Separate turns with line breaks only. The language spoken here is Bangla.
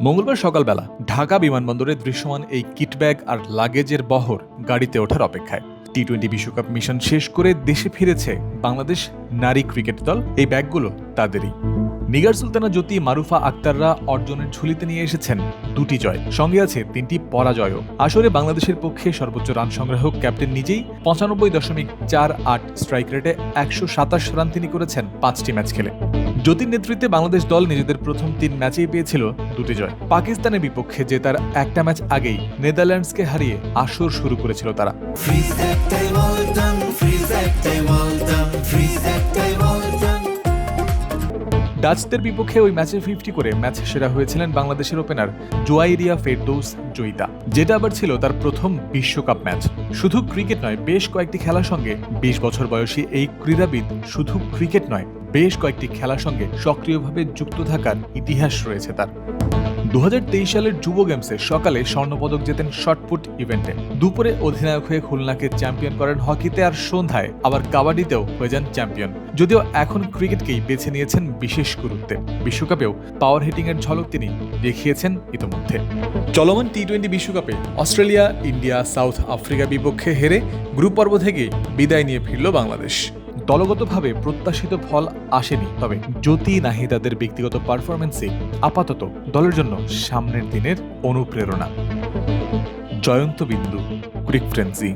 মঙ্গলবার সকালবেলা ঢাকা বিমানবন্দরে দৃশ্যমান এই কিট ব্যাগ আর লাগেজের বহর গাড়িতে ওঠার অপেক্ষায়। টি-20 বিশ্বকাপ মিশন শেষ করে দেশে ফিরেছে বাংলাদেশ নারী ক্রিকেট দল। এই ব্যাগগুলো তাদেরই। নিগার সুলতানা জ্যোতি, মারুফা আক্তাররা অর্জনের ঝুলিতে নিয়ে এসেছেন 2টি জয়, সঙ্গে আছে 3টি পরাজয়ও। আসরে বাংলাদেশের পক্ষে সর্বোচ্চ রান সংগ্রাহক ক্যাপ্টেন নিজেই 95.48 স্ট্রাইক রেটে 127 রান তিনি করেছেন 5টি ম্যাচ খেলে। জ্যোতির নেতৃত্বে বাংলাদেশ দল নিজেদের প্রথম 3 ম্যাচেই পেয়েছিল 2টি জয়। পাকিস্তানের বিপক্ষে জেতার একটা ম্যাচ আগেই নেদারল্যান্ডসকে হারিয়ে আসর শুরু করেছিল তারা। ডাচদের বিপক্ষে ওই ম্যাচে 50 করে ম্যাচ সেরা হয়েছিলেন বাংলাদেশের ওপেনার জোয়াইরিয়া ফেরদৌস জয়িতা, যেটা আবার ছিল তার প্রথম বিশ্বকাপ ম্যাচ। শুধু ক্রিকেট নয়, বেশ কয়েকটি খেলার সঙ্গে 20 বছর বয়সী এই ক্রীড়াবিদ শুধু ক্রিকেট নয়, বেশ কয়েকটি খেলার সঙ্গে সক্রিয়ভাবে যুক্ত থাকার ইতিহাস রয়েছে তার। 2023 সালের যুব গেমসে সকালে স্বর্ণপদক জেতেন শটপুট ইভেন্টে, দুপুরে অধিনায়ক হয়ে খুলনাকে চ্যাম্পিয়ন করেন হকিতে, আর সন্ধ্যায় আবার কাবাডিতেও হয়ে যান চ্যাম্পিয়ন। যদিও এখন ক্রিকেটকেই বেছে নিয়েছেন বিশেষ গুরুত্বে, বিশ্বকাপেও পাওয়ার হিটিং এর ঝলক তিনি দেখিয়েছেন ইতোমধ্যে। চলমান টি-20 বিশ্বকাপে অস্ট্রেলিয়া, ইন্ডিয়া, সাউথ আফ্রিকা বিপক্ষে হেরে গ্রুপ পর্ব থেকে বিদায় নিয়ে ফিরল বাংলাদেশ। দলগতভাবে প্রত্যাশিত ফল আসেনি, তবে জ্যোতি, নাহিদাদের ব্যক্তিগত পারফরমেন্সে আপাতত দলের জন্য সামনের দিনের অনুপ্রেরণা। জয়ন্ত বিন্দু, ক্রিক ফ্রেন্সি।